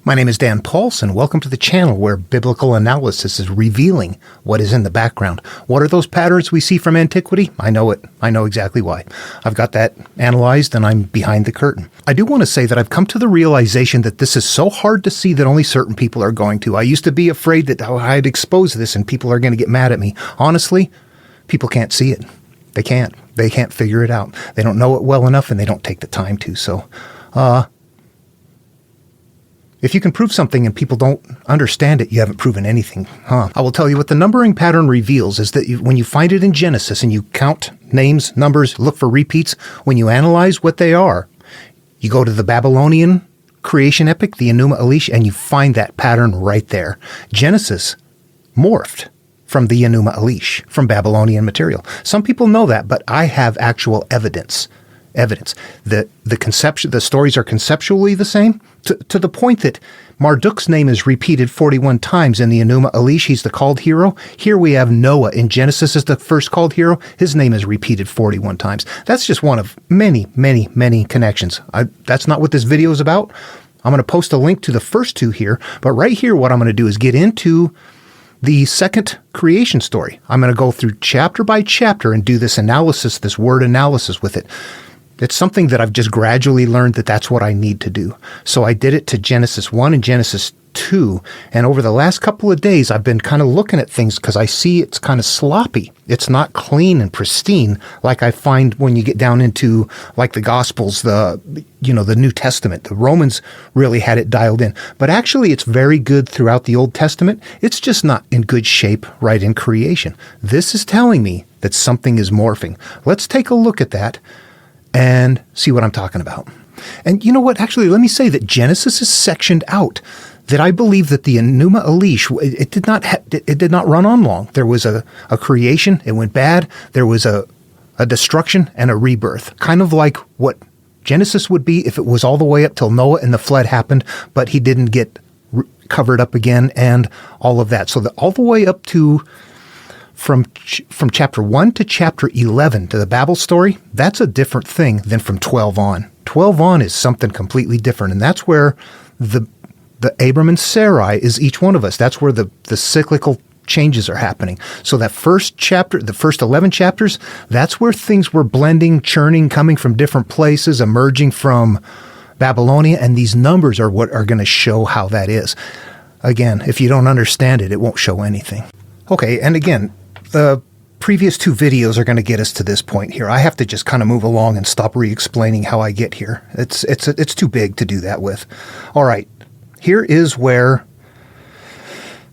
My name is Dan Paulson. Welcome to the channel where biblical analysis is revealing what is in the background. What are those patterns we see from antiquity? I know it. I know exactly why. I've got that analyzed and I'm behind the curtain. I do want to say that I've come to the realization that this is so hard to see that only certain people are going to. I used to be afraid that I'd expose this and people are going to get mad at me. Honestly, people can't see it. They can't. They can't figure it out. They don't know it well enough and they don't take the time to. So, if you can prove something and people don't understand it, you haven't proven anything, I will tell you what the numbering pattern reveals is that when you find it in Genesis and you count names, numbers, look for repeats, when you analyze what they are, you go to the Babylonian creation epic, the Enuma Elish, and you find that pattern right there. Genesis morphed from the Enuma Elish, from Babylonian material. Some people know that, but I have actual evidence. The stories are conceptually the same, to the point that Marduk's name is repeated 41 times in the Enuma Elish. He's the called hero. Here we have Noah in Genesis as the first called hero. His name is repeated 41 times. That's just one of many, many, many connections. That's not what this video is about. I'm going to post a link to the first two here, but right here what I'm going to do is get into the second creation story. I'm going to go through chapter by chapter and do this analysis, this word analysis with it. It's something that I've just gradually learned that that's what I need to do. So I did it to Genesis 1 and Genesis 2. And over the last couple of days, I've been kind of looking at things because I see it's kind of sloppy. It's not clean and pristine like I find when you get down into like the Gospels, the New Testament. The Romans really had it dialed in. But actually, it's very good throughout the Old Testament. It's just not in good shape right in creation. This is telling me that something is morphing. Let's take a look at that and see what I'm talking about. And you know what? Actually, let me say that Genesis is sectioned out. That I believe that the Enuma Elish, it did not run on long. There was a creation, it went bad. There was a destruction and a rebirth, kind of like what Genesis would be if it was all the way up till Noah and the flood happened, but he didn't get covered up again and all of that. So all the way up to from chapter 1 to chapter 11 to the Babel story, that's a different thing than from 12 on. 12 on is something completely different, and that's where the Abram and Sarai is each one of us. That's where the cyclical changes are happening. So that first chapter, the first 11 chapters, that's where things were blending, churning, coming from different places, emerging from Babylonia, and these numbers are what are going to show how that is. Again, if you don't understand it, it won't show anything. Okay, and again, the previous two videos are going to get us to this point here. I have to just kind of move along and stop re-explaining how I get here. It's too big to do that with. All right, here is where,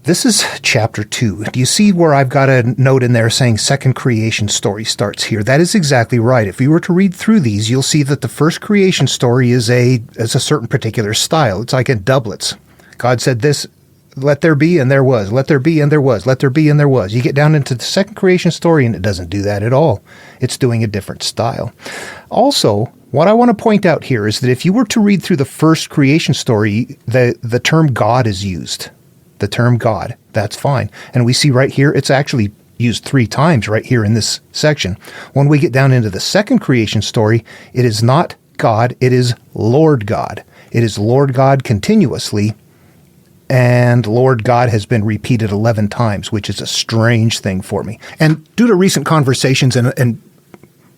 this is chapter 2. Do you see where I've got a note in there saying second creation story starts here? That is exactly right. If you were to read through these, you'll see that the first creation story is a certain particular style. It's like in doublets. God said this, let there be, and there was. Let there be, and there was. Let there be, and there was. You get down into the second creation story, and it doesn't do that at all. It's doing a different style. Also, what I want to point out here is that if you were to read through the first creation story, the term God is used. The term God. That's fine. And we see right here, it's actually used 3 times right here in this section. When we get down into the second creation story, it is not God, it is Lord God. It is Lord God continuously, and Lord God has been repeated 11 times, which is a strange thing for me. And due to recent conversations and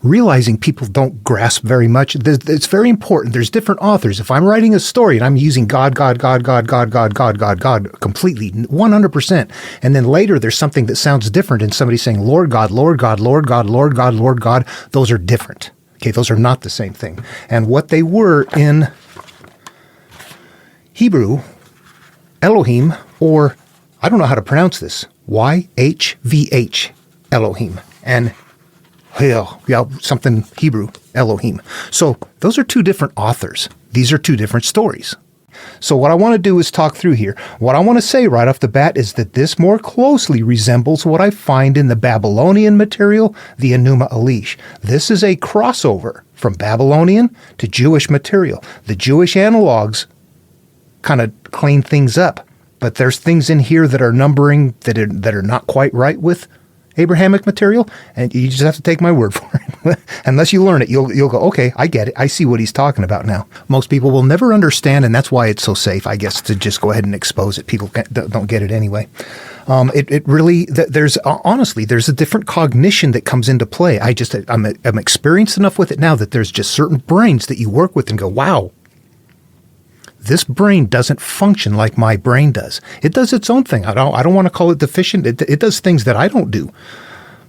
realizing people don't grasp very much, it's very important. There's different authors. If I'm writing a story and I'm using God completely, 100%, and then later there's something that sounds different and somebody's saying Lord God, Lord God, Lord God, Lord God, Lord God, those are different. Okay, those are not the same thing. And what they were in Hebrew, Elohim, or I don't know how to pronounce this, YHVH, Elohim, and something Hebrew, Elohim. So those are 2 different authors. These are 2 different stories. So what I want to do is talk through here. What I want to say right off the bat is that this more closely resembles what I find in the Babylonian material, the Enuma Elish. This is a crossover from Babylonian to Jewish material. The Jewish analogs kind of clean things up, but there's things in here that are numbering that are not quite right with Abrahamic material, and you just have to take my word for it. Unless you learn it, you'll go, okay, I get it. I see what he's talking about now. Most people will never understand, and that's why it's so safe, I guess, to just go ahead and expose it. People don't get it anyway. It really, there's a different cognition that comes into play. I'm experienced enough with it now that there's just certain brains that you work with and go, wow, this brain doesn't function like my brain does. It does its own thing. I don't want to call it deficient. It does things that I don't do,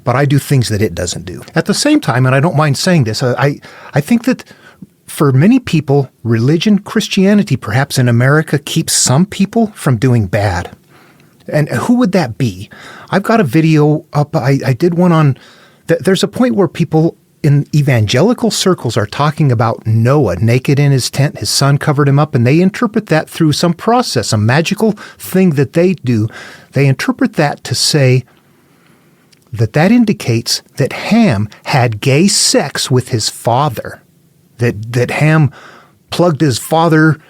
but I do things that it doesn't do. At the same time, and I don't mind saying this, I think that for many people, religion, Christianity, perhaps in America, keeps some people from doing bad. And who would that be? I've got a video up. I did one on, there's a point where people in evangelical circles are talking about Noah naked in his tent, his son covered him up, and they interpret that through some process, a magical thing that they do. They interpret that to say that indicates that Ham had gay sex with his father, that Ham plugged his father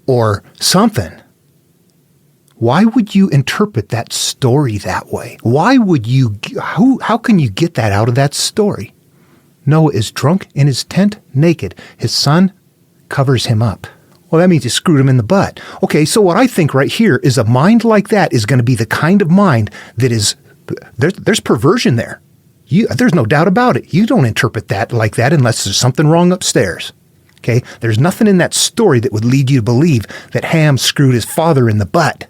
or something. Why would you interpret that story that way? Why would you, how can you get that out of that story? Noah is drunk in his tent, naked. His son covers him up. Well, that means he screwed him in the butt. Okay, so what I think right here is a mind like that is going to be the kind of mind that is, there's perversion there. There's no doubt about it. You don't interpret that like that unless there's something wrong upstairs. Okay, there's nothing in that story that would lead you to believe that Ham screwed his father in the butt.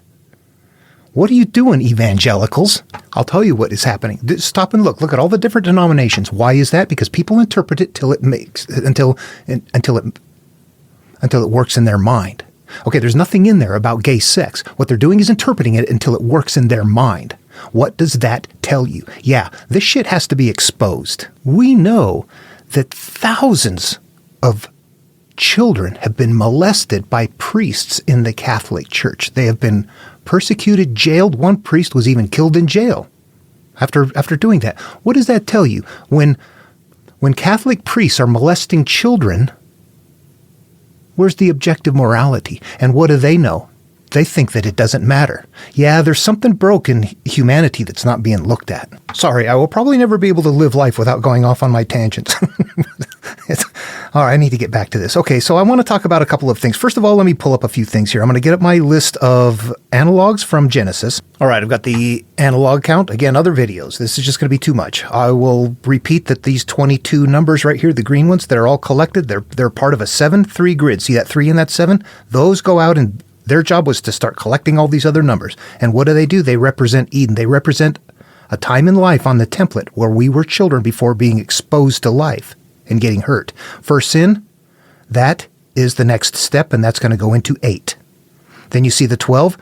What are you doing, evangelicals? I'll tell you what is happening. Stop and look. Look at all the different denominations. Why is that? Because people interpret it until it works in their mind. Okay, there's nothing in there about gay sex. What they're doing is interpreting it until it works in their mind. What does that tell you? Yeah, this shit has to be exposed. We know that thousands of children have been molested by priests in the Catholic Church. They have been persecuted, jailed. One priest was even killed in jail after doing that. What does that tell you? When Catholic priests are molesting children, where's the objective morality? And what do they know? They think that it doesn't matter. Yeah, there's something broke in humanity that's not being looked at. Sorry, I will probably never be able to live life without going off on my tangents. All right, I need to get back to this. Okay, so I want to talk about a couple of things. First of all, let me pull up a few things here. I'm going to get up my list of analogs from Genesis. All right, I've got the analog count. Again, other videos. This is just going to be too much. I will repeat that these 22 numbers right here, the green ones, that are all collected, they're part of a 7-3 grid. See that 3 and that 7? Those go out and their job was to start collecting all these other numbers. And what do? They represent Eden. They represent a time in life on the template where we were children before being exposed to life and getting hurt. First sin, that is the next step, and that's going to go into 8. Then you see the 12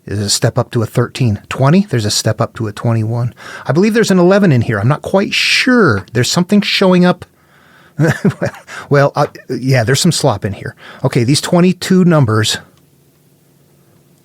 is a step up to a 13. 20, there's a step up to a 21. I believe there's an 11 in here. I'm not quite sure. There's something showing up. Yeah, there's some slop in here. Okay, these 22 numbers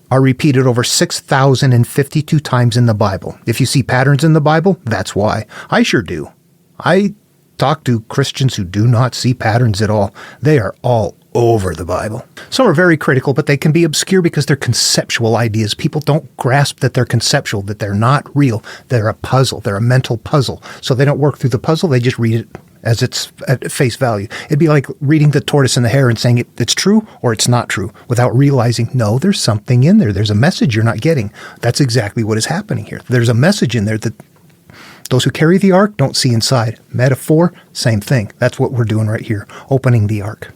are repeated over 6,052 times in the Bible. If you see patterns in the Bible, that's why. I sure do. I talk to Christians who do not see patterns at all. They are all over the Bible. Some are very critical, but they can be obscure because they're conceptual ideas. People don't grasp that they're conceptual, that they're not real. They're a puzzle. They're a mental puzzle. So they don't work through the puzzle. They just read it as it's at face value. It'd be like reading the tortoise and the hare and saying it's true or it's not true without realizing, no, there's something in there. There's a message you're not getting. That's exactly what is happening here. There's a message in there that those who carry the ark don't see inside. Metaphor, same thing. That's what we're doing right here, opening the ark.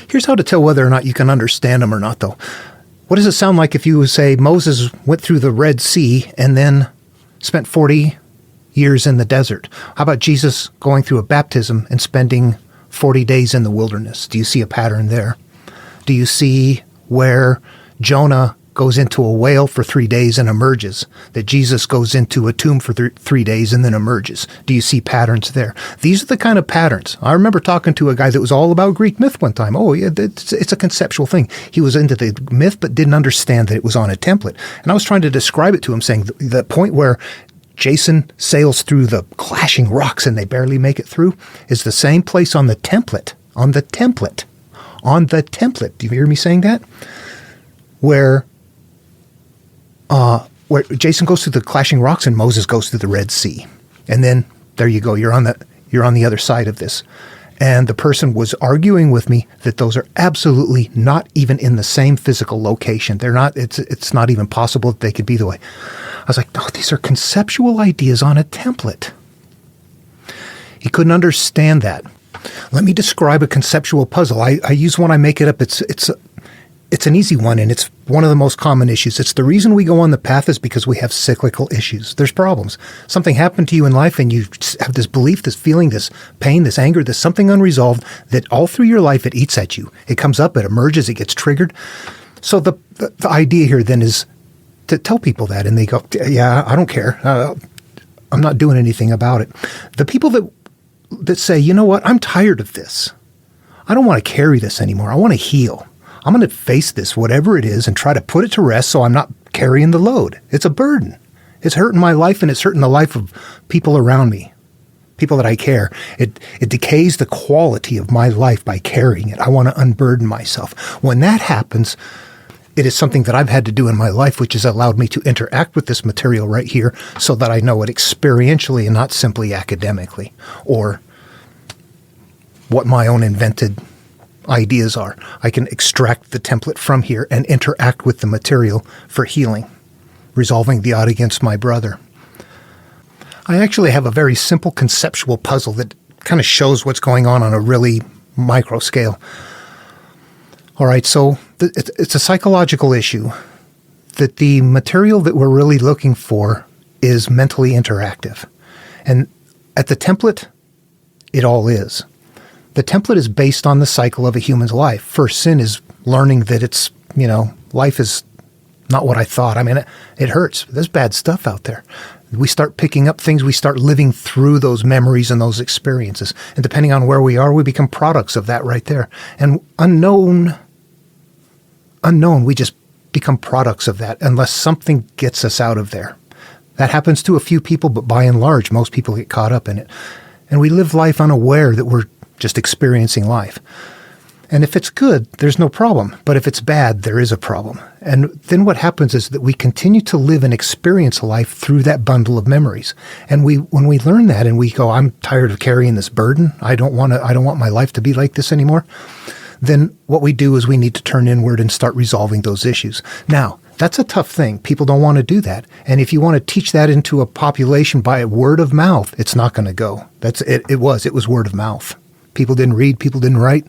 Here's how to tell whether or not you can understand them or not, though. What does it sound like if you say Moses went through the Red Sea and then spent 40 years in the desert? How about Jesus going through a baptism and spending 40 days in the wilderness? Do you see a pattern there? Do you see where Jonah goes into a whale for 3 days and emerges, that Jesus goes into a tomb for 3 days and then emerges? Do you see patterns there? These are the kind of patterns. I remember talking to a guy that was all about Greek myth one time. Oh, yeah, it's a conceptual thing. He was into the myth but didn't understand that it was on a template. And I was trying to describe it to him, saying the point where Jason sails through the clashing rocks and they barely make it through is the same place on the template. On the template. On the template. Do you hear me saying that? Where where Jason goes through the clashing rocks and Moses goes through the Red Sea. And then there you go. You're on the other side of this. And the person was arguing with me that those are absolutely not even in the same physical location. They're not, it's not even possible that they could be the way. I was like, no, these are conceptual ideas on a template. He couldn't understand that. Let me describe a conceptual puzzle. I use one, I make it up. It's an easy one, and it's one of the most common issues. It's the reason we go on the path is because we have cyclical issues. There's problems. Something happened to you in life, and you have this belief, this feeling, this pain, this anger, this something unresolved that all through your life it eats at you. It comes up, it emerges, it gets triggered. So the idea here then is to tell people that, and they go, yeah, I don't care. I'm not doing anything about it. The people that say, you know what, I'm tired of this. I don't want to carry this anymore. I want to heal. I'm going to face this, whatever it is, and try to put it to rest so I'm not carrying the load. It's a burden. It's hurting my life, and it's hurting the life of people around me, people that I care. It decays the quality of my life by carrying it. I want to unburden myself. When that happens, it is something that I've had to do in my life, which has allowed me to interact with this material right here so that I know it experientially and not simply academically or what my own invented ideas are. I can extract the template from here and interact with the material for healing, resolving the odd against my brother. I actually have a very simple conceptual puzzle that kind of shows what's going on a really micro scale. All right, so it's a psychological issue that the material that we're really looking for is mentally interactive. And at the template, it all is. The template is based on the cycle of a human's life. First sin is learning that it's, life is not what I thought. I mean, it hurts. There's bad stuff out there. We start picking up things. We start living through those memories and those experiences. And depending on where we are, we become products of that right there. And unknown, we just become products of that unless something gets us out of there. That happens to a few people, but by and large, most people get caught up in it. And we live life unaware that we're just experiencing life. And if it's good, there's no problem. But if it's bad, there is a problem. And then what happens is that we continue to live and experience life through that bundle of memories. And when we learn that and we go, I'm tired of carrying this burden. I don't want my life to be like this anymore. Then what we do is we need to turn inward and start resolving those issues. Now, that's a tough thing. People don't want to do that. And if you want to teach that into a population by word of mouth, it's not going to go. That's it. It was word of mouth. People didn't read, people didn't write.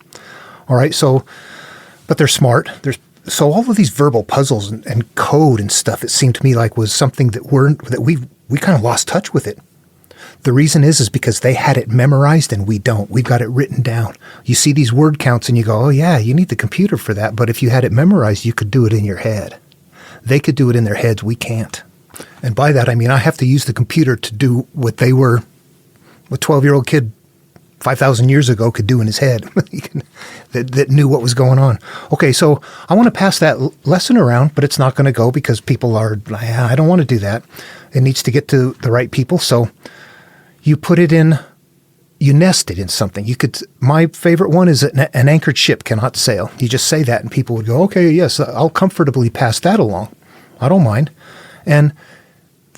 All right, but they're smart. So all of these verbal puzzles and code and stuff, it seemed to me like was something that we kind of lost touch with it. The reason is because they had it memorized and we don't. We've got it written down. You see these word counts and you go, oh yeah, you need the computer for that. But if you had it memorized, you could do it in your head. They could do it in their heads. We can't. And by that, I mean I have to use the computer to do what a 12-year-old kid 5,000 years ago could do in his head that knew what was going on. Okay, so I want to pass that lesson around, but it's not going to go because people are, I don't want to do that. It needs to get to the right people. So you put it in, you nest it in something. My favorite one is an anchored ship cannot sail. You just say that and people would go, okay, yes, I'll comfortably pass that along. I don't mind. And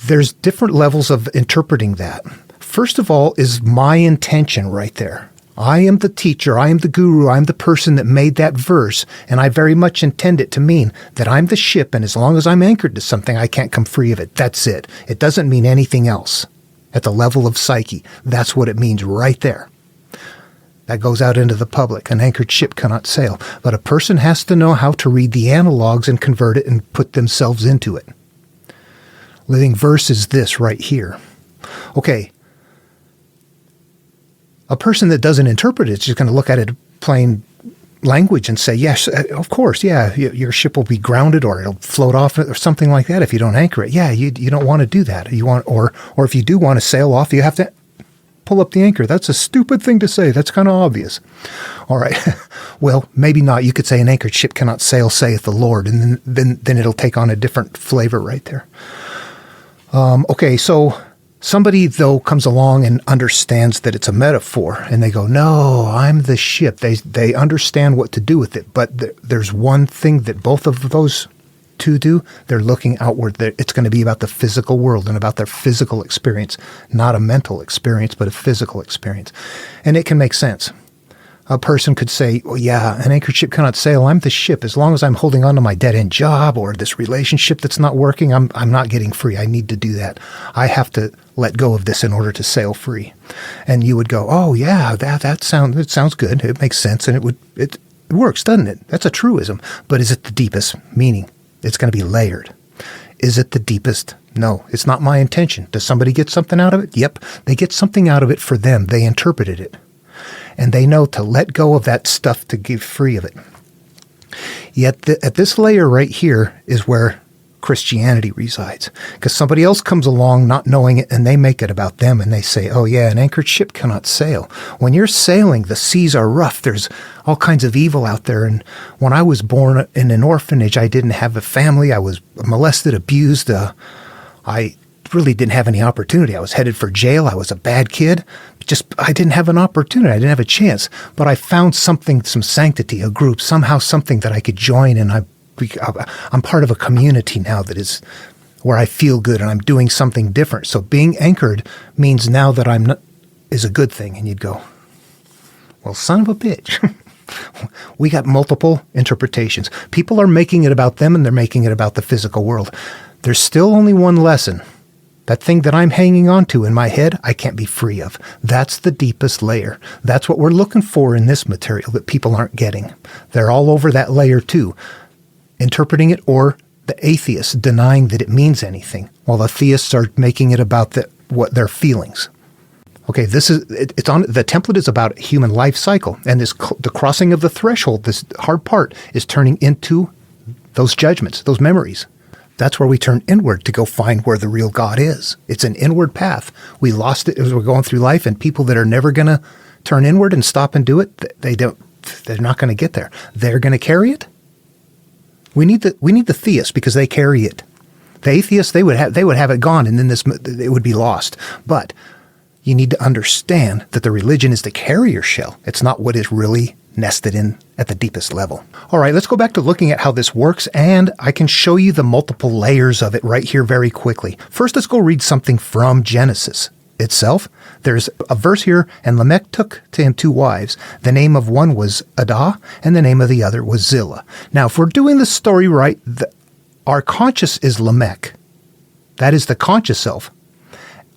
there's different levels of interpreting that. First of all is my intention right there. I am the teacher, I am the guru, I'm the person that made that verse, and I very much intend it to mean that I'm the ship, and as long as I'm anchored to something, I can't come free of it. That's it. It doesn't mean anything else. At the level of psyche, that's what it means right there. That goes out into the public. An anchored ship cannot sail. But a person has to know how to read the analogs and convert it and put themselves into it. Living verse is this right here. Okay. A person that doesn't interpret it is just going to look at it plain language and say, yes, of course, yeah, your ship will be grounded or it'll float off or something like that if you don't anchor it. Yeah, you don't want to do that. Or if you do want to sail off, you have to pull up the anchor. That's a stupid thing to say. That's kind of obvious. All right. Well, maybe not. You could say an anchored ship cannot sail, saith the Lord, and then it'll take on a different flavor right there. Okay, so somebody, though, comes along and understands that it's a metaphor, and they go, no, I'm the ship. They understand what to do with it, but there's one thing that both of those to do, they're looking outward. It's going to be about the physical world and about their physical experience, not a mental experience, but a physical experience. And it can make sense. A person could say, well, yeah, an anchored ship cannot sail. I'm the ship. As long as I'm holding on to my dead-end job or this relationship that's not working, I'm not getting free. I need to do that. I have to let go of this in order to sail free. And you would go, oh, yeah, it sounds good. It makes sense. And it works, doesn't it? That's a truism. But is it the deepest meaning? It's going to be layered. Is it the deepest? No, it's not my intention. Does somebody get something out of it? Yep. They get something out of it for them. They interpreted it. And they know to let go of that stuff to get free of it. Yet at this layer right here is where Christianity resides. Because somebody else comes along not knowing it, and they make it about them, and they say, oh yeah, an anchored ship cannot sail. When you're sailing, the seas are rough. There's all kinds of evil out there. And when I was born in an orphanage, I didn't have a family. I was molested, abused. I really didn't have any opportunity. I was headed for jail. I was a bad kid. I didn't have an opportunity. I didn't have a chance. But I found something, some sanctity, a group, somehow something that I could join. And I'm part of a community now that is where I feel good and I'm doing something different. So being anchored means now that I'm not is a good thing. And you'd go, well, son of a bitch. We got multiple interpretations. People are making it about them and they're making it about the physical world. There's still only one lesson. That thing that I'm hanging on to in my head, I can't be free of. That's the deepest layer. That's what we're looking for in this material that people aren't getting. They're all over that layer too, interpreting it, or the atheists denying that it means anything, while the theists are making it about what their feelings. Okay, it's on the template is about human life cycle, and the crossing of the threshold, this hard part, is turning into those judgments, those memories. That's where we turn inward to go find where the real God is. It's an inward path. We lost it as we're going through life, and people that are never going to turn inward and stop and do it, they're not going to get there. They're going to carry it. We need the theists because they carry it. The atheists, they would have it gone, and then it would be lost. But you need to understand that the religion is the carrier shell. It's not what is really nested in at the deepest level. All right, let's go back to looking at how this works, and I can show you the multiple layers of it right here very quickly. First, let's go read something from Genesis itself. There's a verse here, and Lamech took to him 2 wives. The name of one was Adah, and the name of the other was Zillah. Now, if we're doing the story right, our conscious is Lamech. That is the conscious self.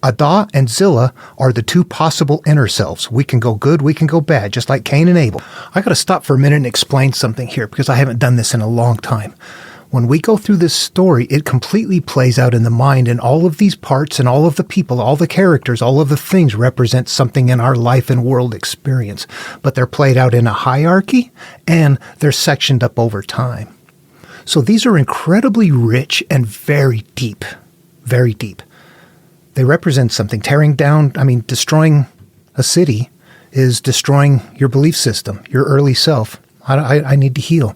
Adah and Zillah are the 2 possible inner selves. We can go good, we can go bad, just like Cain and Abel. I got to stop for a minute and explain something here because I haven't done this in a long time. When we go through this story, it completely plays out in the mind, and all of these parts and all of the people, all the characters, all of the things represent something in our life and world experience. But they're played out in a hierarchy, and they're sectioned up over time. So these are incredibly rich and very deep, very deep. They represent something. Destroying a city is destroying your belief system, your early self. I need to heal.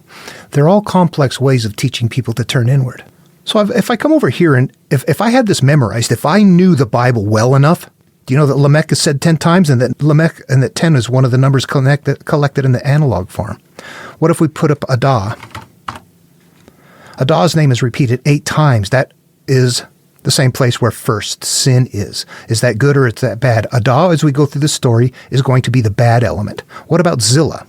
They're all complex ways of teaching people to turn inward. So if I come over here and if I had this memorized, if I knew the Bible well enough, do you know that Lamech is said 10 times and that 10 is one of the numbers collected in the analog form? What if we put up Adah? Adah's name is repeated 8 times. That is the same place where first sin is. Is that good or is that bad? Adah, as we go through the story, is going to be the bad element. What about Zillah?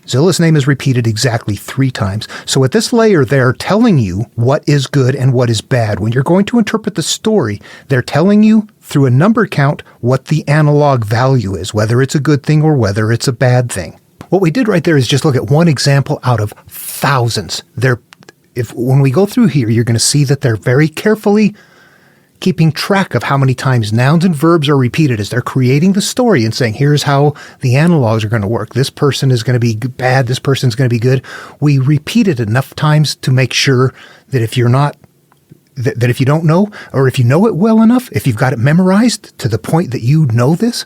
Zillah's name is repeated exactly 3 times. So at this layer, they're telling you what is good and what is bad. When you're going to interpret the story, they're telling you through a number count what the analog value is, whether it's a good thing or whether it's a bad thing. What we did right there is just look at one example out of thousands. When we go through here, you're going to see that they're very carefully keeping track of how many times nouns and verbs are repeated as they're creating the story and saying, here's how the analogs are going to work. This person is going to be bad. This person's going to be good. We repeat it enough times to make sure that if you're not, that if you don't know, or if you know it well enough, if you've got it memorized to the point that you know this,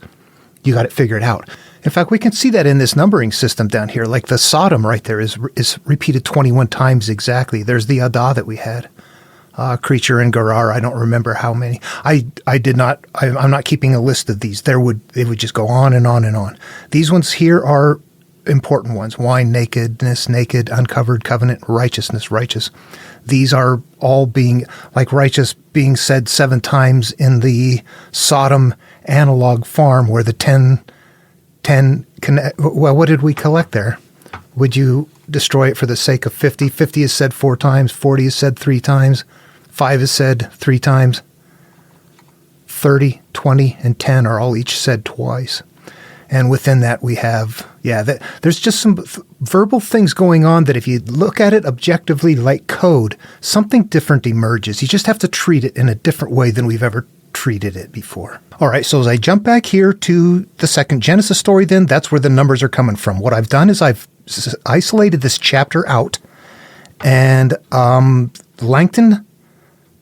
you got it figured out. In fact, we can see that in this numbering system down here, like the Sodom right there is repeated 21 times exactly. There's the Adah that we had. Creature and Gerar, I don't remember how many. I'm not keeping a list of these. They would just go on and on and on. These ones here are important ones. Wine, nakedness, naked, uncovered, covenant, righteousness, righteous. These are all being, like righteous being said 7 times in the Sodom analog farm where the 10 well, what did we collect there? Would you destroy it for the sake of 50? 50 is said 4 times, 40 is said 3 times, 5 is said 3 times, 30, 20, and 10 are all each said twice. And within that we have, there's just some verbal things going on that if you look at it objectively like code, something different emerges. You just have to treat it in a different way than we've ever treated it before. All right, so as I jump back here to the second Genesis story, then that's where the numbers are coming from. What I've done is I've isolated this chapter out, and Langton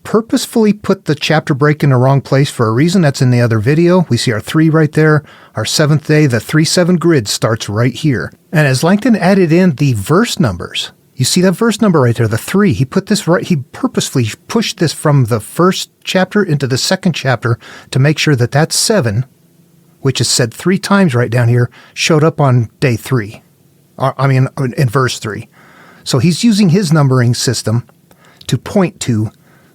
purposefully put the chapter break in the wrong place for a reason. That's in the other video. We see our 3 right there. Our 7th day, the 3-7 grid starts right here. And as Langton added in the verse numbers, you see that verse number right there, the 3. He put this right. He purposefully pushed this from the first chapter into the second chapter to make sure that that 7, which is said 3 times right down here, showed up on day 3. In verse 3. So he's using his numbering system to point to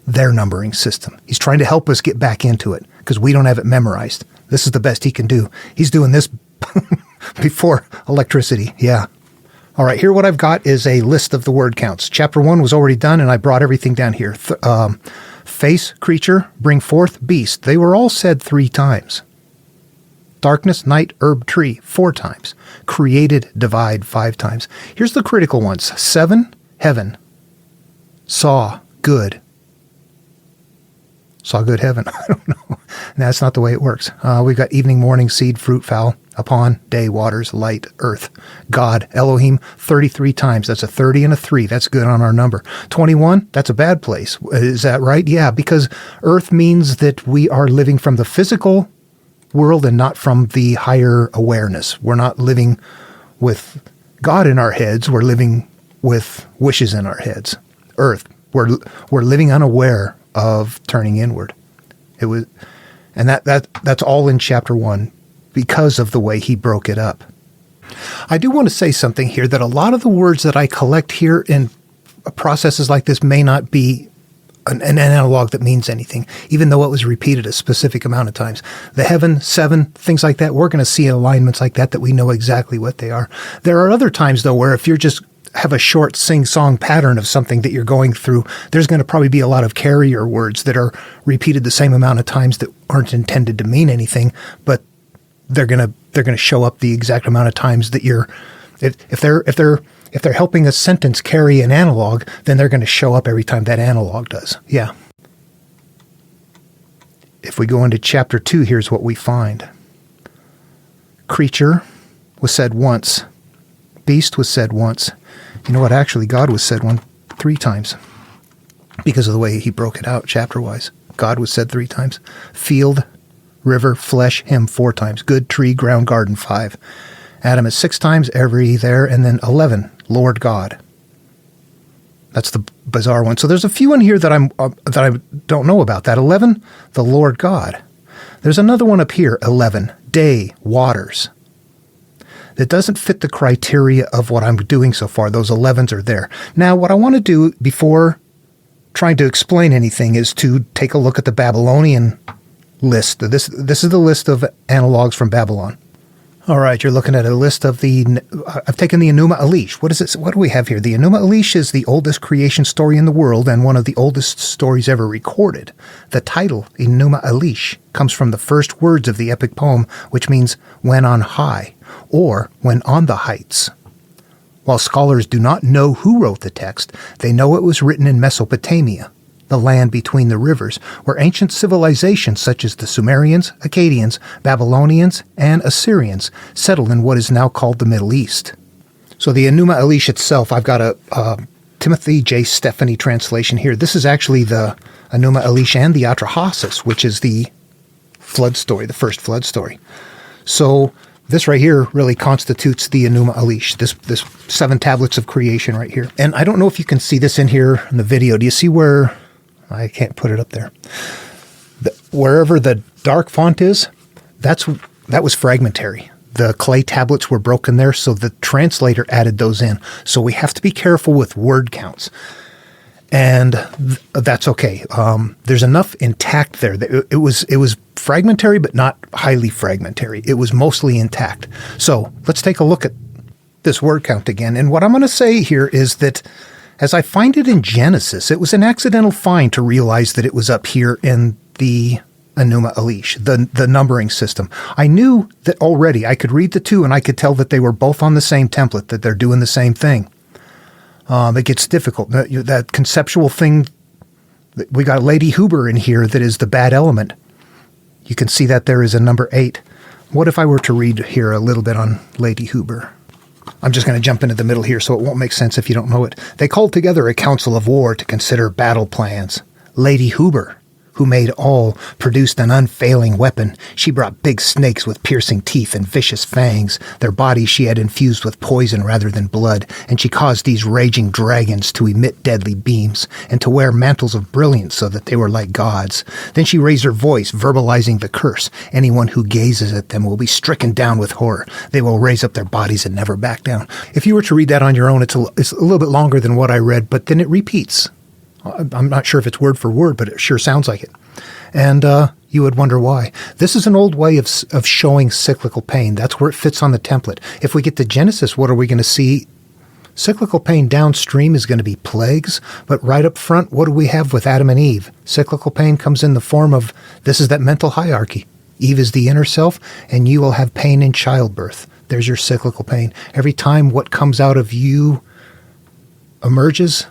their numbering system. He's trying to help us get back into it because we don't have it memorized. This is the best he can do. He's doing this before electricity. Yeah. All right, here what I've got is a list of the word counts. Chapter 1 was already done, and I brought everything down here. Face, creature, bring forth, beast. They were all said 3 times. Darkness, night, herb, tree, 4 times. Created, divide, 5 times. Here's the critical ones. 7, heaven. Saw, good. Saw good heaven. I don't know. That's not the way it works. We've got evening, morning, seed, fruit, fowl, upon, day, waters, light, earth, God, Elohim, 33 times. That's a 30 and a 3. That's good on our number. 21, that's a bad place. Is that right? Yeah, because earth means that we are living from the physical world and not from the higher awareness. We're not living with God in our heads. We're living with wishes in our heads. Earth, we're living unaware of turning inward. It was, and that's all in chapter 1 because of the way he broke it up. I do want to say something here that a lot of the words that I collect here in processes like this may not be an analog that means anything, even though it was repeated a specific amount of times. The heaven, 7, things like that, we're going to see alignments like that we know exactly what they are. There are other times, though, where if you're just have a short sing-song pattern of something that you're going through, there's going to probably be a lot of carrier words that are repeated the same amount of times that aren't intended to mean anything, but they're going to show up the exact amount of times that you're, if they're helping a sentence carry an analog, then they're going to show up every time that analog does. Yeah. If we go into chapter 2, here's what we find. Creature was said once. Beast was said once. You know what? Actually, God was said 3 times because of the way he broke it out chapter-wise. God was said 3 times. Field, river, flesh, him 4 times. Good, tree, ground, garden 5. Adam is 6 times, every there, and then 11, Lord God. That's the bizarre one. So there's a few in here that I don't know about. That 11, the Lord God. There's another one up here, 11, day, waters. That doesn't fit the criteria of what I'm doing so far. Those 11s are there. Now, what I want to do before trying to explain anything is to take a look at the Babylonian list. This is the list of analogs from Babylon. All right, you're looking at a list of I've taken the Enuma Elish. What is it? What do we have here? The Enuma Elish is the oldest creation story in the world and one of the oldest stories ever recorded. The title, Enuma Elish, comes from the first words of the epic poem, which means when on high, or when on the heights. While scholars do not know who wrote the text, they know it was written in Mesopotamia, the land between the rivers, where ancient civilizations such as the Sumerians, Akkadians, Babylonians, and Assyrians settled in what is now called the Middle East. So the Enuma Elish itself, I've got a Timothy J. Stephanie translation here. This is actually the Enuma Elish and the Atrahasis, which is the flood story, the first flood story. So this right here really constitutes the Enuma Elish, this 7 tablets of creation right here. And I don't know if you can see this in here in the video. Do you see where... I can't put it up there. Wherever the dark font is, that was fragmentary. the clay tablets were broken there, so the translator added those in. So we have to be careful with word counts. And that's okay. There's enough intact there. That it was fragmentary, but not highly fragmentary. It was mostly intact. So let's take a look at this word count again. And what I'm going to say here is that as I find it in Genesis, it was an accidental find to realize that it was up here in the Enuma Elish, the numbering system. I knew that already. I could read the two and I could tell that they were both on the same template, that they're doing the same thing. It gets difficult. That conceptual thing, we got Lady Huber in here that is the bad element. You can see that there is a number 8. What if I were to read here a little bit on Lady Huber? I'm just going to jump into the middle here so it won't make sense if you don't know it. They called together a council of war to consider battle plans. Lady Huber, who made all, produced an unfailing weapon. She brought big snakes with piercing teeth and vicious fangs. Their bodies she had infused with poison rather than blood, and she caused these raging dragons to emit deadly beams and to wear mantles of brilliance so that they were like gods. Then she raised her voice, verbalizing the curse. Anyone who gazes at them will be stricken down with horror. They will raise up their bodies and never back down. If you were to read that on your own, it's a little bit longer than what I read, but then it repeats. I'm not sure if it's word for word, but it sure sounds like it. And you would wonder why. This is an old way of showing cyclical pain. That's where it fits on the template. If we get to Genesis, what are we going to see? Cyclical pain downstream is going to be plagues, but right up front, what do we have with Adam and Eve? Cyclical pain comes in the form of, this is that mental hierarchy. Eve is the inner self, and you will have pain in childbirth. There's your cyclical pain. Every time what comes out of you emerges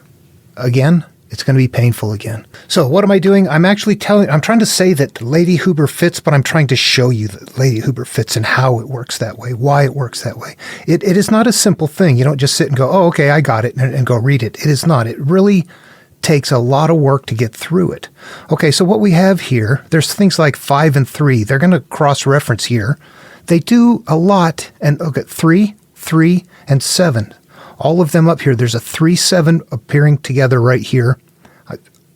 again, it's going to be painful again. So what am I doing? I'm trying to say that Lady Huber fits, but I'm trying to show you that Lady Huber fits and how it works that way, why it works that way. It is not a simple thing. You don't just sit and go, oh, okay, I got it, and go read it. It is not. It really takes a lot of work to get through it. Okay, so what we have here, there's things like 5 and 3. They're going to cross-reference here. They do a lot, and look at 3, 3, and 7. All of them up here. There's a 3, 7 appearing together right here.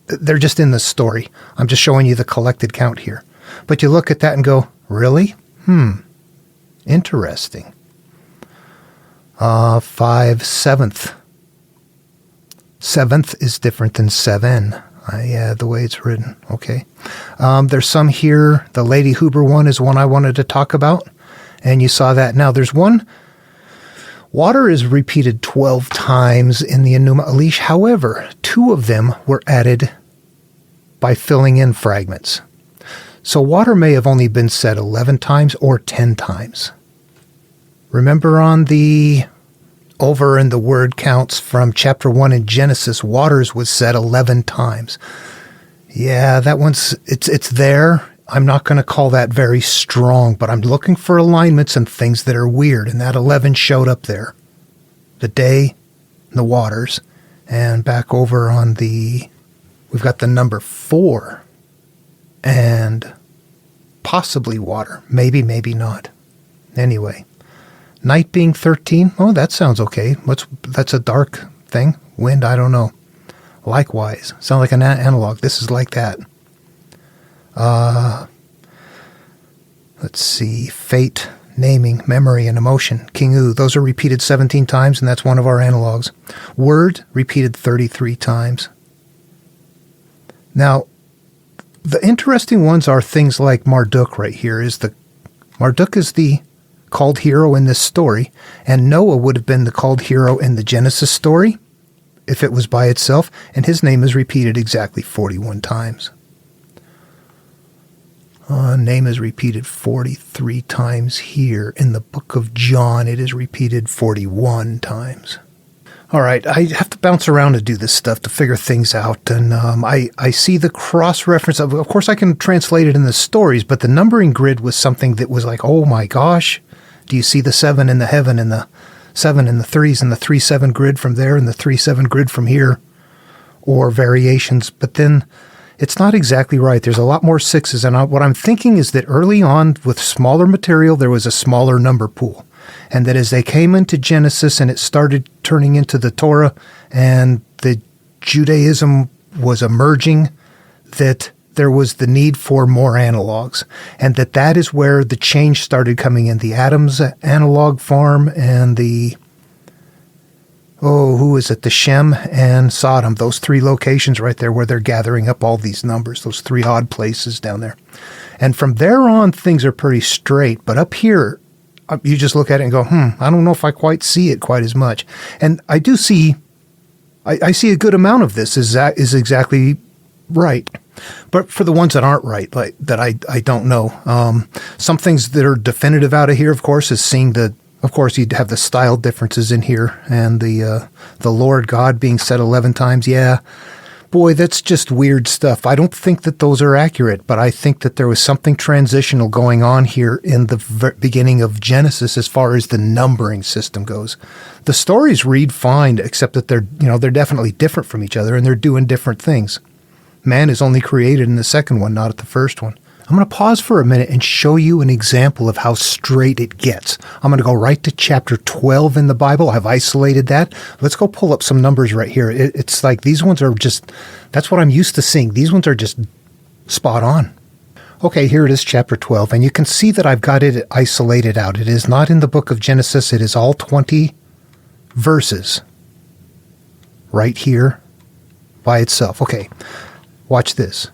They're just in the story. I'm just showing you the collected count here. But you look at that and go, really? Interesting. 5, 7th. 7th is different than 7. Yeah, the way it's written. Okay. There's some here. The Lady Huber one is one I wanted to talk about. And you saw that. Now, there's one. Water is repeated 12 times in the Enuma Elish. However, 2 of them were added by filling in fragments. So water may have only been said 11 times or 10 times. Remember over in the word counts from chapter 1 in Genesis, waters was said 11 times. Yeah, that one's, it's there. I'm not going to call that very strong, but I'm looking for alignments and things that are weird, and that 11 showed up there. The day, the waters, and back over on we've got the number 4, and possibly water. Maybe, maybe not. Anyway, night being 13, oh, that sounds okay. That's a dark thing. Wind, I don't know. Likewise, sound like an analog. This is like that. Let's see, fate, naming, memory, and emotion, King U. Those are repeated 17 times, and that's one of our analogs. Word, repeated 33 times. Now, the interesting ones are things like Marduk right here. Marduk is the called hero in this story, and Noah would have been the called hero in the Genesis story if it was by itself, and his name is repeated exactly 41 times. Name is repeated 43 times here. In the book of John, it is repeated 41 times. All right, I have to bounce around to do this stuff to figure things out, and I see the cross-reference. Of course, I can translate it in the stories, but the numbering grid was something that was like, oh my gosh, do you see the 7 in the heaven and the 7 and the 3s and the 3-7 grid from there and the 3-7 grid from here, or variations, but then it's not exactly right. There's a lot more 6s, and what I'm thinking is that early on, with smaller material, there was a smaller number pool, and that as they came into Genesis and it started turning into the Torah, and the Judaism was emerging, that there was the need for more analogs, and that is where the change started coming in. The Adam's analog farm and the, who is it? The Shem and Sodom, those three locations right there where they're gathering up all these numbers, those three odd places down there. And from there on, things are pretty straight. But up here, you just look at it and go, I don't know if I quite see it quite as much. And I do see, I see a good amount of this is exactly right. But for the ones that aren't right, like that I don't know. Some things that are definitive out of here, of course, is seeing of course, you'd have the style differences in here and the Lord God being said 11 times. Yeah, boy, that's just weird stuff. I don't think that those are accurate, but I think that there was something transitional going on here in the beginning of Genesis as far as the numbering system goes. The stories read fine, except that they're definitely different from each other and they're doing different things. Man is only created in the second one, not at the first one. I'm going to pause for a minute and show you an example of how straight it gets. I'm going to go right to chapter 12 in the Bible. I've isolated that. Let's go pull up some numbers right here. It's like these ones are just, that's what I'm used to seeing. These ones are just spot on. Okay, here it is, chapter 12. And you can see that I've got it isolated out. It is not in the book of Genesis. It is all 20 verses right here by itself. Okay, watch this.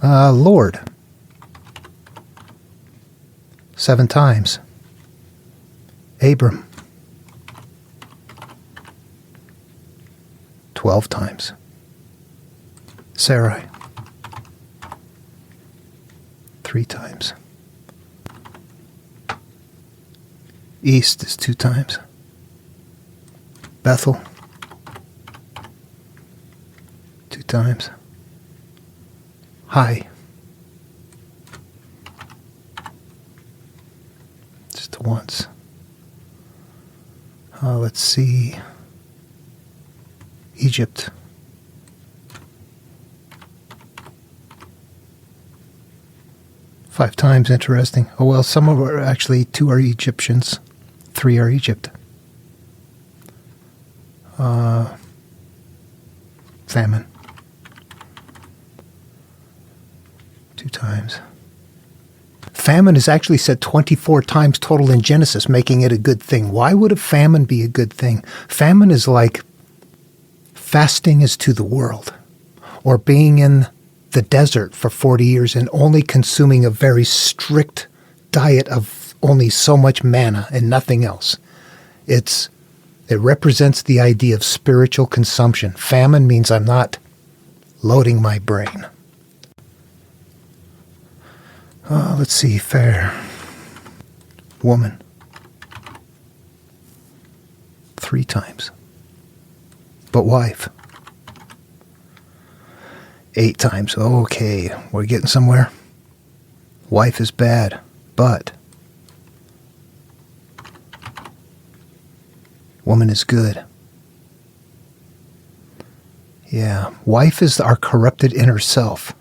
Lord. 7 times. Abram. 12 times. Sarai. 3 times. East is 2 times. Bethel. 2 times. High. Just once. Let's see. Egypt. Five times, interesting. Oh, well, some of are actually 2 are Egyptians. 3 are Egypt. Famine. 2 times. Famine is actually said 24 times total in Genesis, making it a good thing. Why would a famine be a good thing? Famine is like fasting is to the world, or being in the desert for 40 years and only consuming a very strict diet of only so much manna and nothing else. It represents the idea of spiritual consumption. Famine means I'm not loading my brain. Let's see, fair. Woman. 3 times. But wife. 8 times. Okay, we're getting somewhere. Wife is bad, but woman is good. Yeah, wife is our corrupted inner self.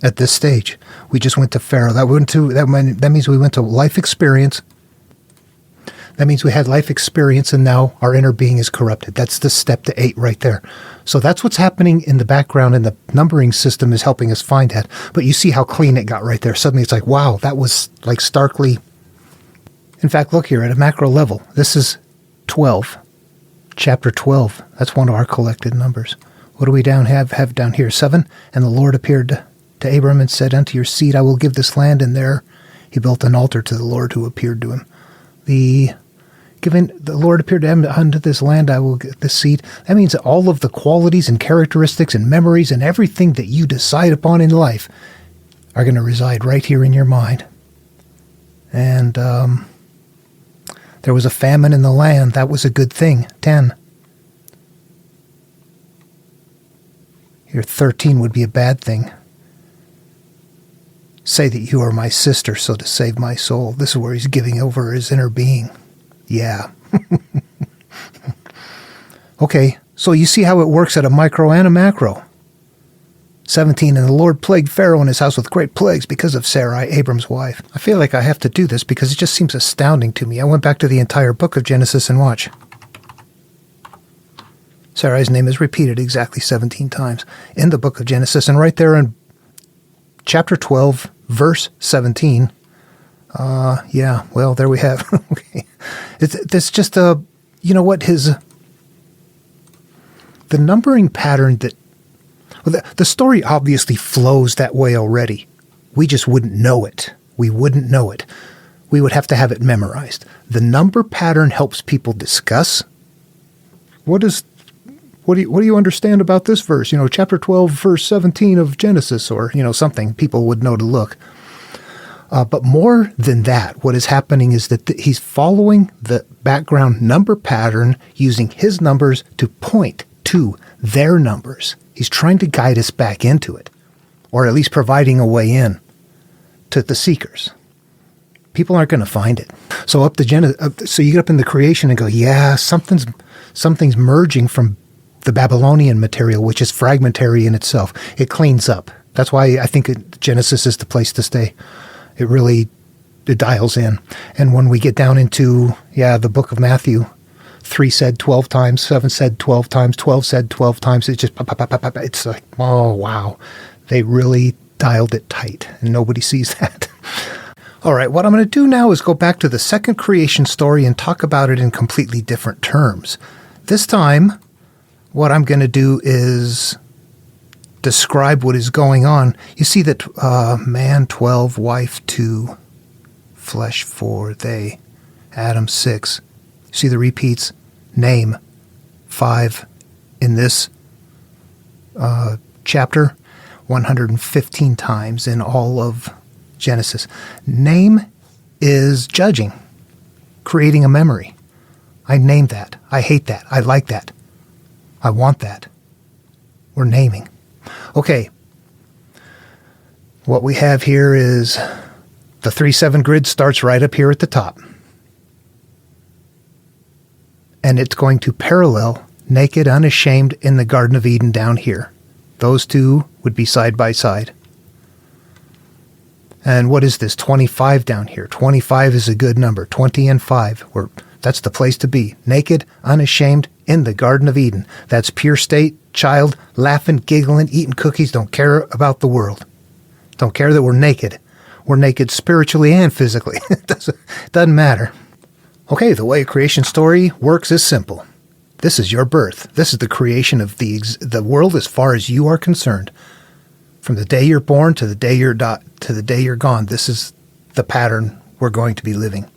At this stage, we just went to Pharaoh. That means we went to life experience. That means we had life experience, and now our inner being is corrupted. That's the step to 8 right there. So that's what's happening in the background, and the numbering system is helping us find that. But you see how clean it got right there. Suddenly it's like, wow, that was like starkly. In fact, look here at a macro level. This is 12, chapter 12. That's one of our collected numbers. What do we have down here? 7. And the Lord appeared to Abram and said, unto your seed I will give this land, and there he built an altar to the Lord who appeared to him. The Lord appeared to him, unto this land I will give this seed. That means that all of the qualities and characteristics and memories and everything that you decide upon in life are going to reside right here in your mind. And there was a famine in the land. That was a good thing. 10. Here, 13 would be a bad thing. Say that you are my sister, so to save my soul. This is where he's giving over his inner being. Yeah. Okay, so you see how it works at a micro and a macro. 17, and the Lord plagued Pharaoh and his house with great plagues because of Sarai, Abram's wife. I feel like I have to do this because it just seems astounding to me. I went back to the entire book of Genesis and watch. Sarai's name is repeated exactly 17 times in the book of Genesis. And right there in chapter 12, verse 17, there we have. Okay. It's just the numbering pattern that, the story obviously flows that way already. We just wouldn't know it. We wouldn't know it. We would have to have it memorized. The number pattern helps people discuss. What do you understand about this verse? Chapter 12, verse 17 of Genesis, or, something people would know to look. But more than that, what is happening is that he's following the background number pattern using his numbers to point to their numbers. He's trying to guide us back into it, or at least providing a way in to the seekers. People aren't going to find it. So so you get up in the creation and go, yeah, something's merging from the Babylonian material, which is fragmentary in itself. It cleans up. That's why I think Genesis is the place to stay. It dials in. And when we get down into, the book of Matthew, 3 said 12 times, 7 said 12 times, 12 said 12 times, it's just, it's like, oh, wow. They really dialed it tight, and nobody sees that. All right, what I'm going to do now is go back to the second creation story and talk about it in completely different terms. This time, what I'm going to do is describe what is going on. You see that man 12, wife 2, flesh 4, they, Adam 6. See the repeats? Name 5 in this chapter, 115 times in all of Genesis. Name is judging, creating a memory. I name that. I hate that. I like that. I want that. We're naming. Okay. What we have here is the 3-7 grid starts right up here at the top. And it's going to parallel naked, unashamed in the Garden of Eden down here. Those two would be side by side. And what is this? 25 down here. 25 is a good number. 20 and 5. That's the place to be. Naked, unashamed in the Garden of Eden. That's pure state, child, laughing, giggling, eating cookies, don't care about the world. Don't care that we're naked. We're naked spiritually and physically. It doesn't matter. Okay, the way a creation story works is simple. This is your birth. This is the creation of the world as far as you are concerned. From the day you're born to the day you're gone, this is the pattern we're going to be living.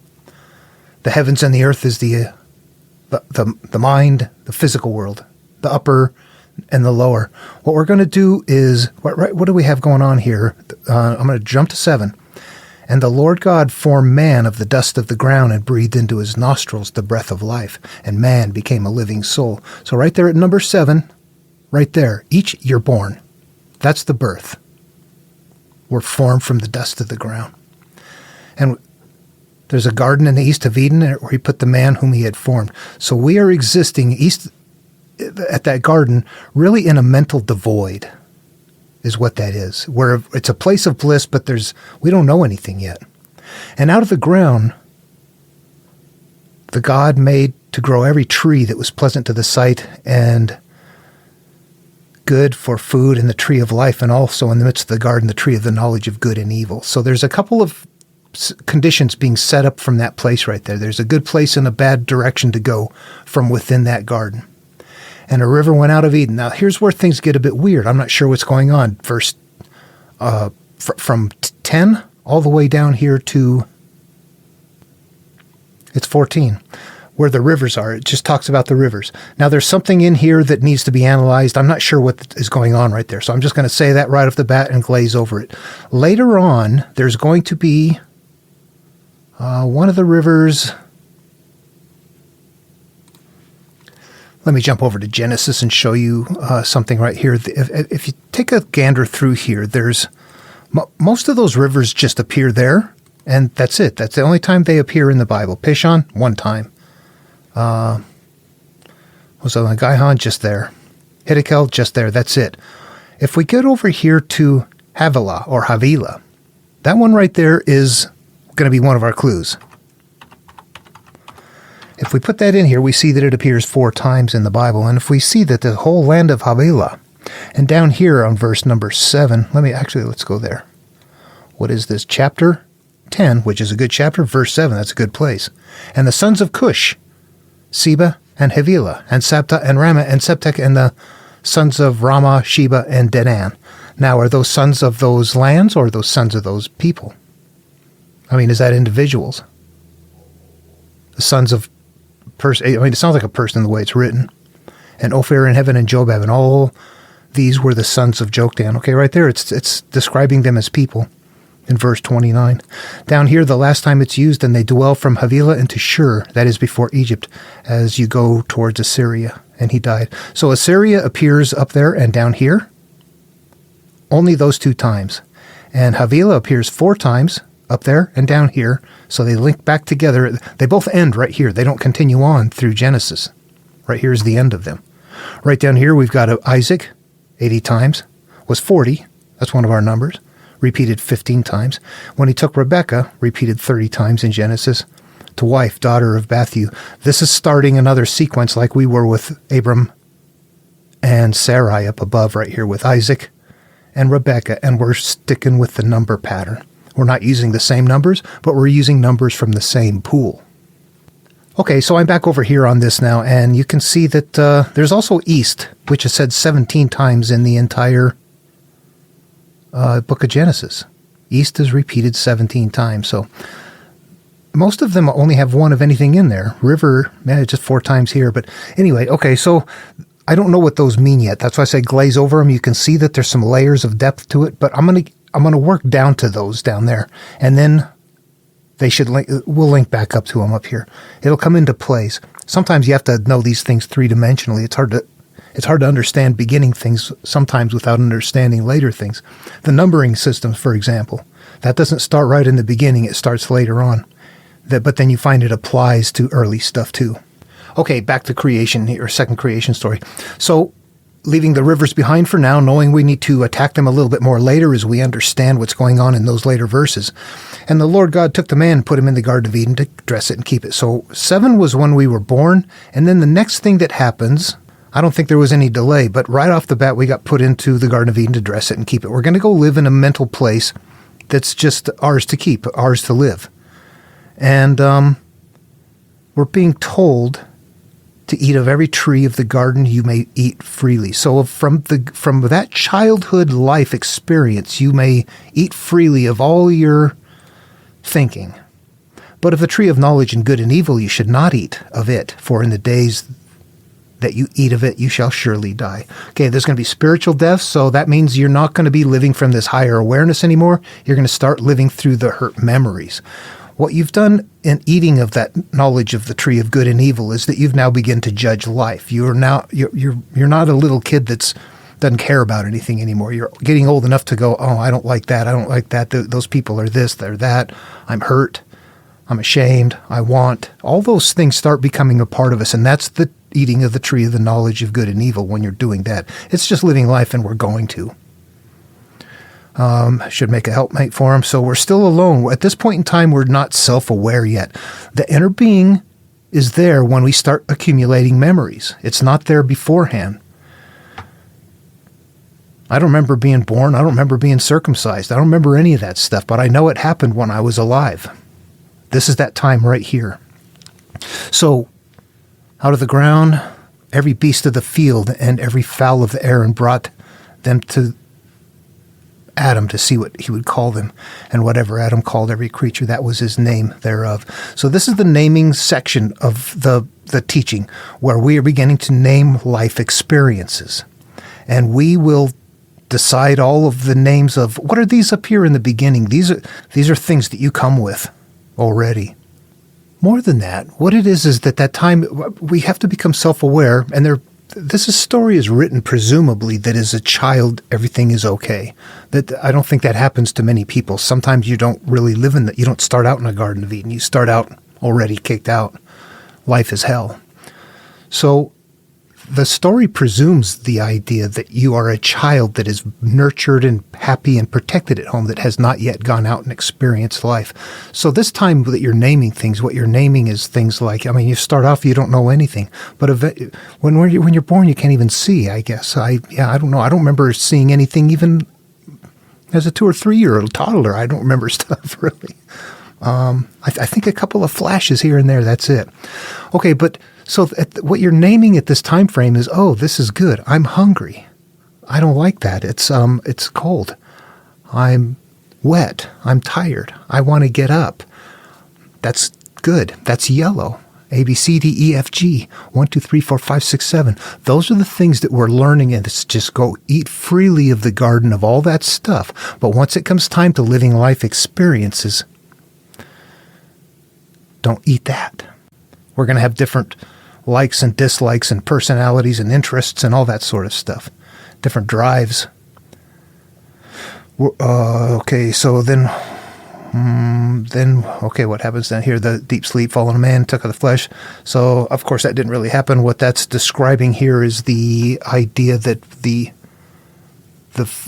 The heavens and the earth is the mind, the physical world, the upper and the lower. What we're going to do is, what do we have going on here? I'm going to jump to 7. And the Lord God formed man of the dust of the ground and breathed into his nostrils the breath of life, and man became a living soul. So right there at number 7, right there, you're born. That's the birth. We're formed from the dust of the ground. And there's a garden in the east of Eden where he put the man whom he had formed. So we are existing east at that garden really in a mental devoid is what that is, where it's a place of bliss, but we don't know anything yet. And out of the ground, the God made to grow every tree that was pleasant to the sight and good for food, and the tree of life, and also in the midst of the garden, the tree of the knowledge of good and evil. So there's a couple of conditions being set up from that place right there. There's a good place and a bad direction to go from within that garden. And a river went out of Eden. Now, here's where things get a bit weird. I'm not sure what's going on. Verse from 10 all the way down here to it's 14, where the rivers are. It just talks about the rivers. Now, there's something in here that needs to be analyzed. I'm not sure what is going on right there. So I'm just going to say that right off the bat and glaze over it. Later on, there's going to be one of the rivers. Let me jump over to Genesis and show you something right here. If you take a gander through here, there's most of those rivers just appear there, and that's it. That's the only time they appear in the Bible. Pishon, one time. Gihon, just there. Hiddekel, just there. That's it. If we get over here to Havilah or Havilah, that one right there is going to be one of our clues. If we put that in here, we see that it appears 4 times in the Bible. And if we see that the whole land of Havilah, and down here on verse number 7, let's go there. What is this? Chapter 10, which is a good chapter. Verse 7, that's a good place. And the sons of Cush, Seba and Havilah, and Sabta and Ramah and Septek, and the sons of Ramah, Sheba, and Dedan. Now, are those sons of those lands, or are those sons of those people? I mean, is that individuals? The sons of it sounds like a person the way it's written. And Ophir and Heaven and Jobab, and all these were the sons of Joktan. Okay, right there, it's describing them as people in verse 29. Down here, the last time it's used, and they dwell from Havilah into Shur, that is before Egypt, as you go towards Assyria. And he died. So Assyria appears up there and down here. Only those 2 times. And Havilah appears 4 times up there and down here. So they link back together. They both end right here. They don't continue on through Genesis. Right here is the end of them. Right down here, we've got Isaac, 80 times, was 40. That's one of our numbers. Repeated 15 times. When he took Rebekah, repeated 30 times in Genesis, to wife, daughter of Bethu. This is starting another sequence like we were with Abram and Sarai up above right here with Isaac and Rebekah, and we're sticking with the number pattern. We're not using the same numbers, but we're using numbers from the same pool. Okay, so I'm back over here on this now, and you can see that there's also east, which is said 17 times in the entire book of Genesis. East is repeated 17 times, so most of them only have one of anything in there. River, just 4 times here, but anyway, okay, so I don't know what those mean yet. That's why I say glaze over them. You can see that there's some layers of depth to it, but I'm gonna work down to those down there, and then we'll link back up to them up here. It'll come into place. Sometimes you have to know these things 3-dimensionally. It's hard to understand beginning things sometimes without understanding later things. The numbering systems, for example, that doesn't start right in the beginning. It starts later on. But then you find it applies to early stuff too. Okay, back to creation here, second creation story. So, leaving the rivers behind for now, knowing we need to attack them a little bit more later as we understand what's going on in those later verses. And the Lord God took the man and put him in the Garden of Eden to dress it and keep it. So 7 was when we were born, and then the next thing that happens, I don't think there was any delay, but right off the bat we got put into the Garden of Eden to dress it and keep it. We're going to go live in a mental place that's just ours to keep, ours to live. And we're being told to eat of every tree of the garden you may eat freely. So from that childhood life experience, you may eat freely of all your thinking. But of the tree of knowledge and good and evil you should not eat of it, for in the days that you eat of it you shall surely die. Okay, there's going to be spiritual death, so that means you're not going to be living from this higher awareness anymore. You're going to start living through the hurt memories. What you've done in eating of that knowledge of the tree of good and evil is that you've now begun to judge life. You're not a little kid that's doesn't care about anything anymore. You're getting old enough to go, oh, I don't like that. I don't like that. Those people are this, they're that. I'm hurt. I'm ashamed. I want. All those things start becoming a part of us, and that's the eating of the tree of the knowledge of good and evil when you're doing that. It's just living life, and we're going to. Should make a helpmate for him. So we're still alone. At this point in time, we're not self-aware yet. The inner being is there when we start accumulating memories. It's not there beforehand. I don't remember being born. I don't remember being circumcised. I don't remember any of that stuff, but I know it happened when I was alive. This is that time right here. So, out of the ground, every beast of the field and every fowl of the air, and brought them to Adam to see what he would call them. And whatever Adam called every creature, that was his name thereof. So this is the naming section of the teaching, where we are beginning to name life experiences. And we will decide all of the names of, what are these up here in the beginning? These are things that you come with already. More than that, what it is that time we have to become self-aware, and this story is written presumably that as a child everything is okay. That I don't think that happens to many people. Sometimes you don't really live in that. You don't start out in a Garden of Eden. You start out already kicked out. Life is hell. So the story presumes the idea that you are a child that is nurtured and happy and protected at home that has not yet gone out and experienced life. So this time that you're naming things, what you're naming is things like, I mean, you start off, you don't know anything, but when you're born, you can't even see, I guess. I don't know. I don't remember seeing anything even as a 2 or 3 year old toddler. I don't remember stuff really. I think a couple of flashes here and there. That's it. Okay, but so what you're naming at this time frame is, oh, this is good. I'm hungry. I don't like that. It's cold. I'm wet. I'm tired. I want to get up. That's good. That's yellow. A, B, C, D, E, F, G. 1, 2, 3, 4, 5, 6, 7. Those are the things that we're learning, and it's just go eat freely of the garden of all that stuff. But once it comes time to living life experiences, don't eat that. We're going to have different likes and dislikes and personalities and interests and all that sort of stuff. Different drives. Okay, so then, what happens then here? The deep sleep, fallen man, took of the flesh. So, of course, that didn't really happen. What that's describing here is the idea that the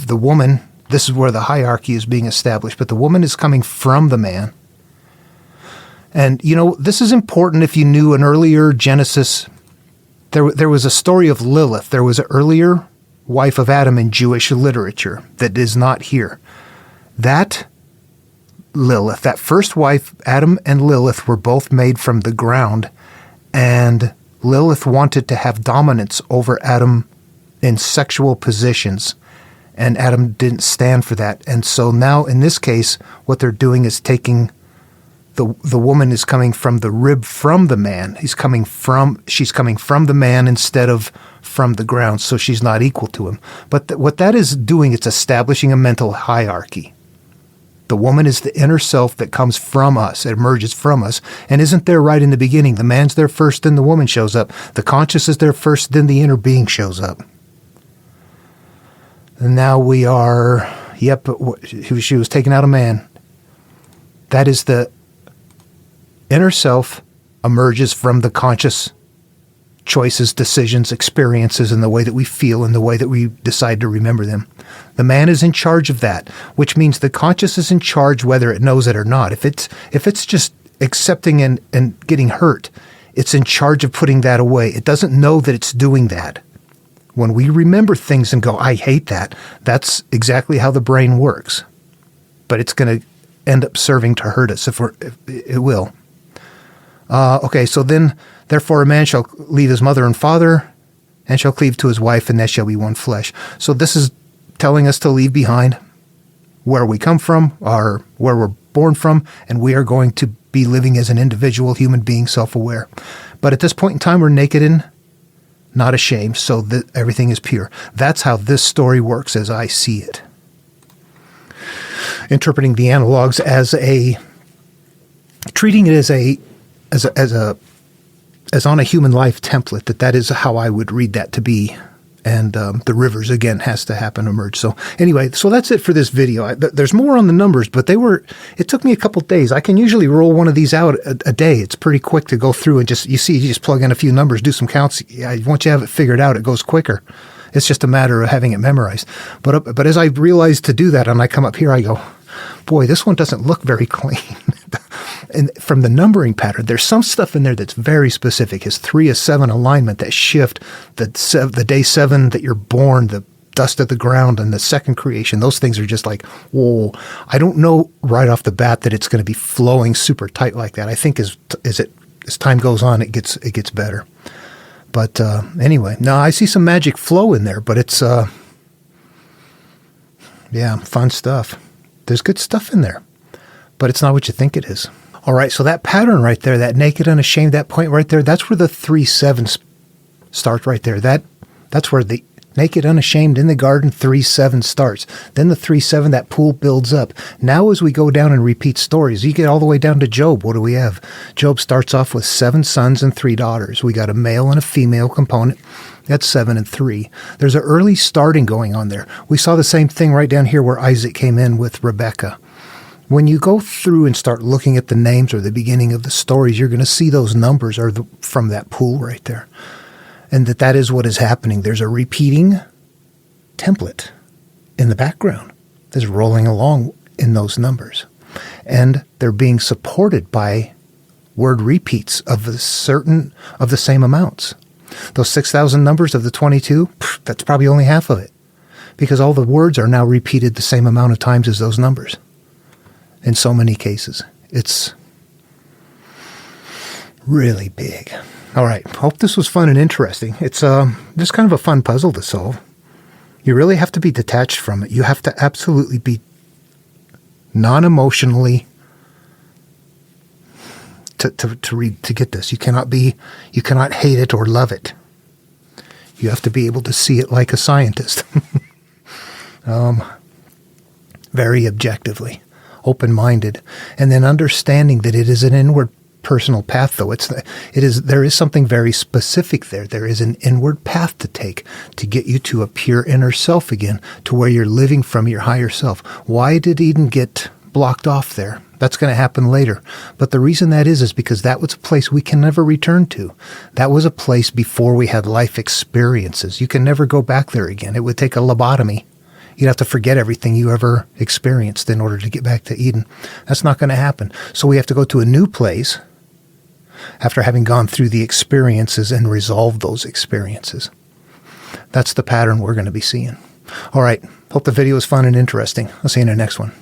woman, this is where the hierarchy is being established, but the woman is coming from the man. And, this is important if you knew an earlier Genesis. There was a story of Lilith. There was an earlier wife of Adam in Jewish literature that is not here. That Lilith, that first wife, Adam and Lilith, were both made from the ground. And Lilith wanted to have dominance over Adam in sexual positions. And Adam didn't stand for that. And so now, in this case, what they're doing is taking... The woman is coming from the rib from the man. She's coming from the man instead of from the ground, so she's not equal to him. But what that is doing, it's establishing a mental hierarchy. The woman is the inner self that comes from us, it emerges from us, and isn't there right in the beginning. The man's there first, then the woman shows up. The conscious is there first, then the inner being shows up. And now we are, she was taken out of man. That is the inner self emerges from the conscious choices, decisions, experiences, and the way that we feel and the way that we decide to remember them. The man is in charge of that, which means the conscious is in charge whether it knows it or not. If it's just accepting and getting hurt, it's in charge of putting that away. It doesn't know that it's doing that. When we remember things and go, I hate that, that's exactly how the brain works. But it's going to end up serving to hurt us if it will. Okay, so then, therefore, a man shall leave his mother and father, and shall cleave to his wife, and they shall be one flesh. So this is telling us to leave behind where we come from, or where we're born from, and we are going to be living as an individual human being, self-aware. But at this point in time, we're naked and not ashamed, so that everything is pure. That's how this story works as I see it. Interpreting the analogs treating it as on a human life template, that is how I would read that to be. And the rivers, again, has to happen, emerge. So anyway, so that's it for this video. There's more on the numbers, but it took me a couple days. I can usually roll one of these out a day. It's pretty quick to go through and you just plug in a few numbers, do some counts. Once you have it figured out, it goes quicker. It's just a matter of having it memorized. But as I realized to do that, and I come up here, I go, boy, this one doesn't look very clean. And from the numbering pattern, there's some stuff in there that's very specific. His 3 of 7 alignment, that shift, the day 7 that you're born, the dust of the ground, and the second creation, those things are just like, whoa. I don't know right off the bat that it's going to be flowing super tight like that. I think as time goes on, it gets better. But anyway, no, I see some magic flow in there, but it's fun stuff. There's good stuff in there, but it's not what you think it is. All right, so that pattern right there, that naked, unashamed, that point right there, that's where the 3-7 starts right there. That's where the naked, unashamed in the garden 3-7 starts. Then the 3-7, that pool builds up. Now as we go down and repeat stories, you get all the way down to Job. What do we have? Job starts off with 7 sons and 3 daughters. We got a male and a female component. That's 7 and 3. There's an early starting going on there. We saw the same thing right down here where Isaac came in with Rebekah. When you go through and start looking at the names or the beginning of the stories, you're going to see those numbers are from that pool right there. And that is what is happening. There's a repeating template in the background that's rolling along in those numbers. And they're being supported by word repeats of the same amounts. Those 6,000 numbers of the 22, that's probably only half of it, because all the words are now repeated the same amount of times as those numbers. In so many cases, it's really big. All right, hope this was fun and interesting. It's just kind of a fun puzzle to solve. You really have to be detached from it. You have to absolutely be non-emotionally to get this. You cannot hate it or love it. You have to be able to see it like a scientist. Very objectively, open-minded, and then understanding that it is an inward personal path, though. There is something very specific there. There is an inward path to take to get you to a pure inner self again, to where you're living from your higher self. Why did Eden get blocked off there? That's going to happen later. But the reason that is because that was a place we can never return to. That was a place before we had life experiences. You can never go back there again. It would take a lobotomy. You'd have to forget everything you ever experienced in order to get back to Eden. That's not going to happen. So we have to go to a new place after having gone through the experiences and resolved those experiences. That's the pattern we're going to be seeing. All right. Hope the video was fun and interesting. I'll see you in the next one.